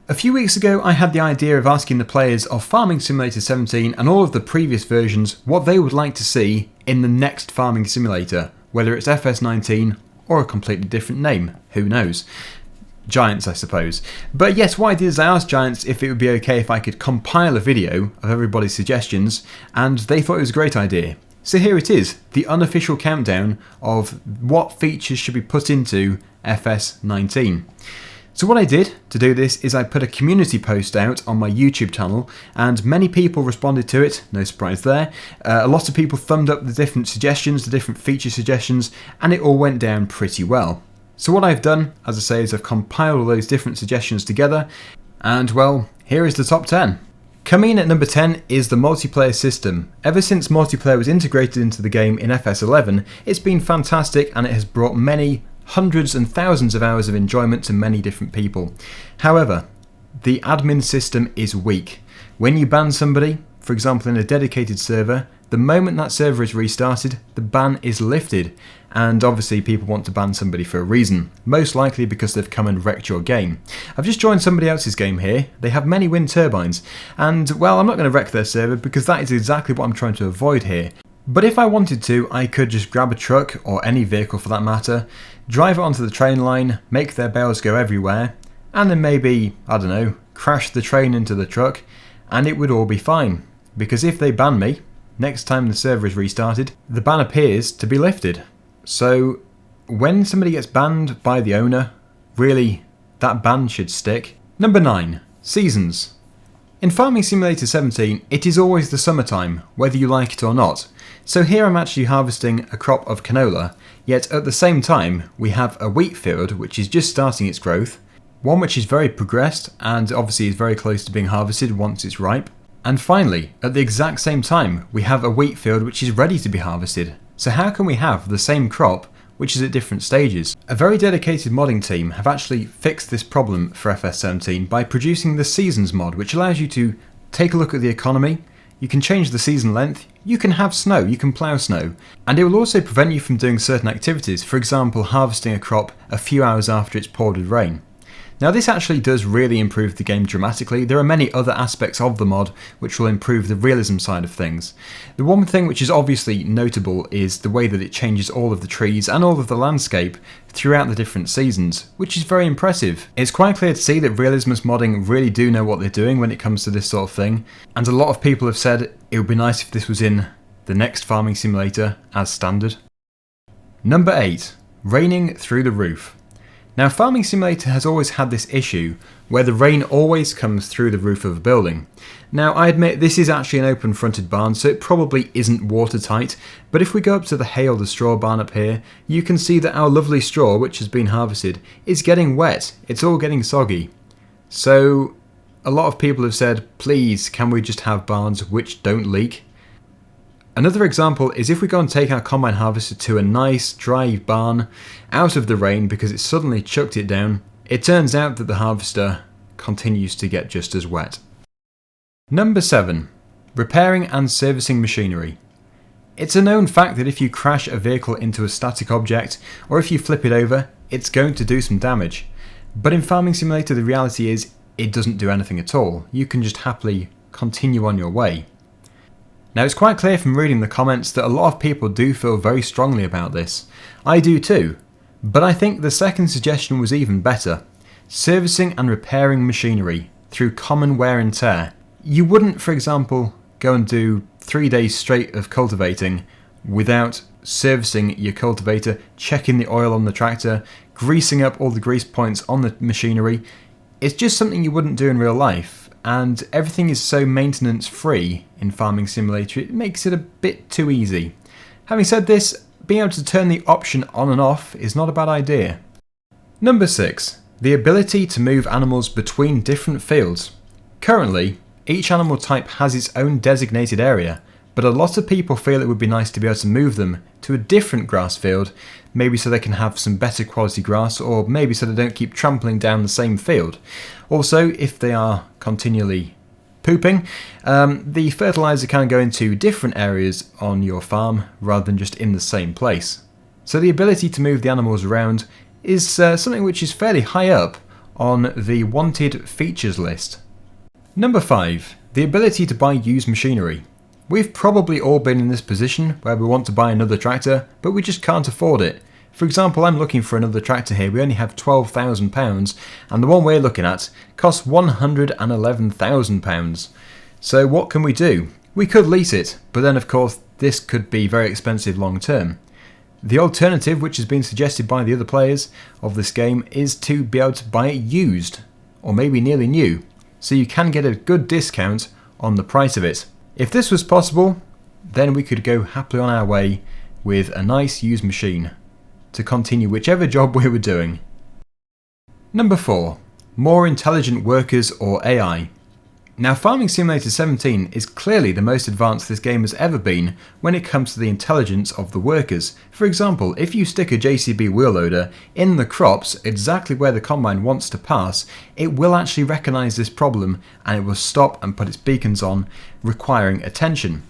A few weeks ago I had the idea of asking the players of Farming Simulator 17 and all of the previous versions what they would like to see in the next Farming Simulator, whether it's FS19 or a completely different name, who knows. Giants, I suppose. But yes, what I did is I asked Giants if it would be okay if I could compile a video of everybody's suggestions, and they thought it was a great idea. So here it is, the unofficial countdown of what features should be put into FS19. So what I did to do this is I put a community post out on my YouTube channel, and many people responded to it, no surprise there. A lot of people thumbed up the different suggestions, the different feature suggestions, and it all went down pretty well. So what I've done, as I say, is I've compiled all those different suggestions together, and well, here is the top 10. Coming in at number 10 is the multiplayer system. Ever since multiplayer was integrated into the game in FS11, it's been fantastic and it has brought many hundreds and thousands of hours of enjoyment to many different people. However, the admin system is weak. When you ban somebody, for example in a dedicated server, the moment that server is restarted, the ban is lifted. And obviously people want to ban somebody for a reason, most likely because they've come and wrecked your game. I've just joined somebody else's game here. They have many wind turbines, and well, I'm not going to wreck their server because that is exactly what I'm trying to avoid here. But if I wanted to, I could just grab a truck, or any vehicle for that matter, drive it onto the train line, make their bales go everywhere, and then maybe, I don't know, crash the train into the truck, and it would all be fine. Because if they ban me, next time the server is restarted, the ban appears to be lifted. So when somebody gets banned by the owner, really, that ban should stick. Number 9. Seasons. In Farming Simulator 17, it is always the summertime, whether you like it or not. So here I'm actually harvesting a crop of canola, yet at the same time we have a wheat field which is just starting its growth, one which is very progressed and obviously is very close to being harvested once it's ripe. And finally, at the exact same time, we have a wheat field which is ready to be harvested. So how can we have the same crop which is at different stages? A very dedicated modding team have actually fixed this problem for FS17 by producing the Seasons mod, which allows you to take a look at the economy, you can change the season length, you can have snow, you can plough snow, and it will also prevent you from doing certain activities, for example harvesting a crop a few hours after it's poured with rain. Now this actually does really improve the game dramatically. There are many other aspects of the mod which will improve the realism side of things. The one thing which is obviously notable is the way that it changes all of the trees and all of the landscape throughout the different seasons, which is very impressive. It's quite clear to see that realismus modding really do know what they're doing when it comes to this sort of thing, and a lot of people have said it would be nice if this was in the next Farming Simulator as standard. Number 8. Raining through the roof. Now Farming Simulator has always had this issue where the rain always comes through the roof of a building. Now I admit this is actually an open fronted barn, so it probably isn't watertight, but if we go up to the hay or the straw barn up here, you can see that our lovely straw which has been harvested is getting wet, it's all getting soggy. So a lot of people have said, please can we just have barns which don't leak? Another example is if we go and take our combine harvester to a nice dry barn out of the rain because it suddenly chucked it down, it turns out that the harvester continues to get just as wet. Number 7. Repairing and servicing machinery. It's a known fact that if you crash a vehicle into a static object or if you flip it over, it's going to do some damage. But in Farming Simulator the reality is it doesn't do anything at all. You can just happily continue on your way. Now it's quite clear from reading the comments that a lot of people do feel very strongly about this. I do too, but I think the second suggestion was even better. Servicing and repairing machinery through common wear and tear. You wouldn't, for example, go and do 3 days straight of cultivating without servicing your cultivator, checking the oil on the tractor, greasing up all the grease points on the machinery. It's just something you wouldn't do in real life, and everything is so maintenance free in Farming Simulator it makes it a bit too easy. Having said this, being able to turn the option on and off is not a bad idea. Number 6. The ability to move animals between different fields. Currently, each animal type has its own designated area, but a lot of people feel it would be nice to be able to move them to a different grass field, maybe so they can have some better quality grass, or maybe so they don't keep trampling down the same field. Also, if they are continually pooping, the fertilizer can go into different areas on your farm rather than just in the same place. So the ability to move the animals around is something which is fairly high up on the wanted features list. Number 5. The ability to buy used machinery. We've probably all been in this position where we want to buy another tractor, but we just can't afford it. For example, I'm looking for another tractor here. We only have £12,000, and the one we're looking at costs £111,000. So what can we do? We could lease it, but then of course this could be very expensive long term. The alternative, which has been suggested by the other players of this game, is to be able to buy it used, or maybe nearly new, so you can get a good discount on the price of it. If this was possible, then we could go happily on our way with a nice used machine to continue whichever job we were doing. Number 4. More intelligent workers or AI. Now, Farming Simulator 17 is clearly the most advanced this game has ever been when it comes to the intelligence of the workers. For example, if you stick a JCB wheel loader in the crops exactly where the combine wants to pass, it will actually recognise this problem and it will stop and put its beacons on, requiring attention.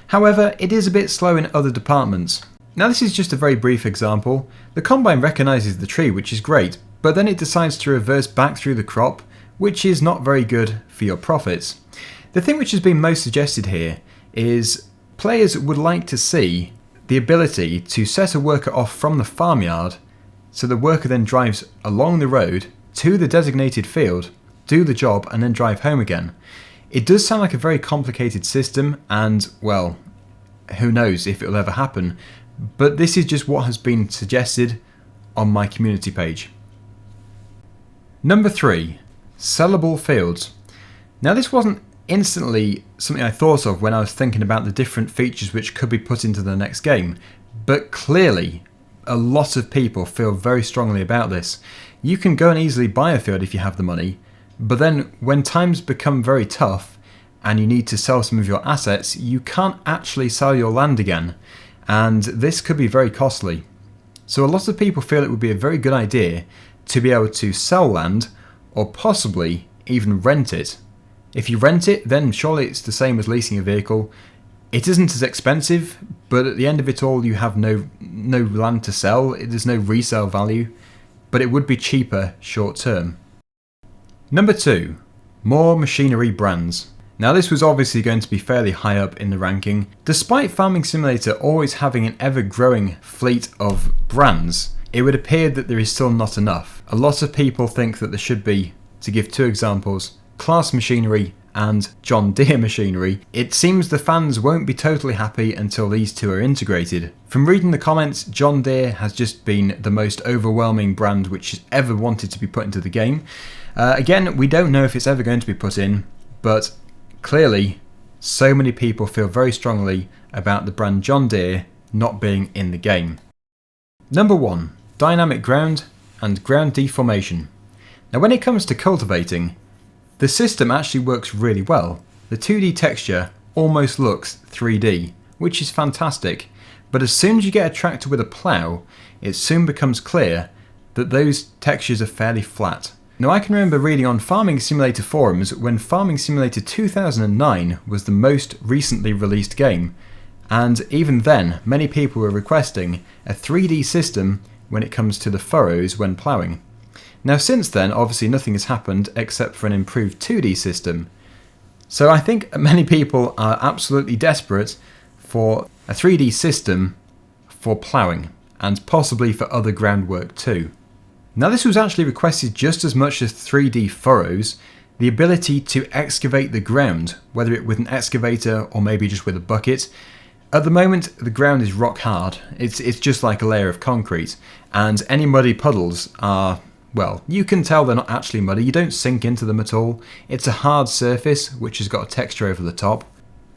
However, it is a bit slow in other departments. Now, this is just a very brief example. The combine recognises the tree, which is great, but then it decides to reverse back through the crop, which is not very good for your profits. The thing which has been most suggested here is players would like to see the ability to set a worker off from the farmyard, so the worker then drives along the road to the designated field, do the job, and then drive home again. It does sound like a very complicated system, and well, who knows if it will ever happen, but this is just what has been suggested on my community page. Number 3. Sellable Fields. Now, this wasn't instantly something I thought of when I was thinking about the different features which could be put into the next game, but clearly a lot of people feel very strongly about this. You can go and easily buy a field if you have the money, but then when times become very tough and you need to sell some of your assets, you can't actually sell your land again, and this could be very costly. So a lot of people feel it would be a very good idea to be able to sell land, or possibly even rent it. If you rent it, then surely it's the same as leasing a vehicle. It isn't as expensive, but at the end of it all you have no land to sell, there's no resale value, but it would be cheaper short term. Number 2. More machinery brands. Now, this was obviously going to be fairly high up in the ranking. Despite Farming Simulator always having an ever-growing fleet of brands, it would appear that there is still not enough. A lot of people think that there should be, to give 2 examples, Class Machinery and John Deere Machinery. It seems the fans won't be totally happy until these 2 are integrated. From reading the comments, John Deere has just been the most overwhelming brand which has ever wanted to be put into the game. Again, we don't know if it's ever going to be put in, but clearly so many people feel very strongly about the brand John Deere not being in the game. Number 1. Dynamic ground and ground deformation. Now, when it comes to cultivating, the system actually works really well. The 2D texture almost looks 3D, which is fantastic, but as soon as you get a tractor with a plough, it soon becomes clear that those textures are fairly flat. Now, I can remember reading on Farming Simulator forums when Farming Simulator 2009 was the most recently released game, and even then many people were requesting a 3D system when it comes to the furrows when ploughing. Now, since then, obviously nothing has happened except for an improved 2D system. So I think many people are absolutely desperate for a 3D system for ploughing, and possibly for other groundwork too. Now, this was actually requested just as much as 3D furrows, the ability to excavate the ground, whether it with an excavator or maybe just with a bucket. At the moment, the ground is rock hard. It's just like a layer of concrete, and any muddy puddles are, well, you can tell they're not actually muddy. You don't sink into them at all. It's a hard surface which has got a texture over the top.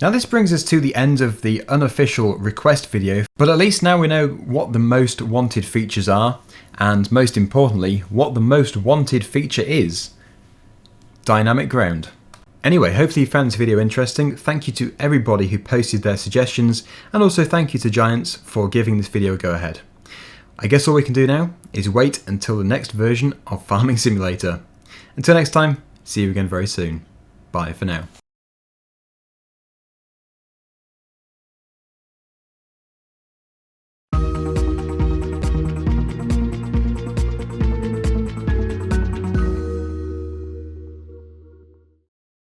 Now, this brings us to the end of the unofficial request video, but at least now we know what the most wanted features are, and most importantly, what the most wanted feature is: dynamic ground. Anyway, hopefully you found this video interesting. Thank you to everybody who posted their suggestions, and also thank you to Giants for giving this video a go ahead. I guess all we can do now is wait until the next version of Farming Simulator. Until next time, see you again very soon. Bye for now.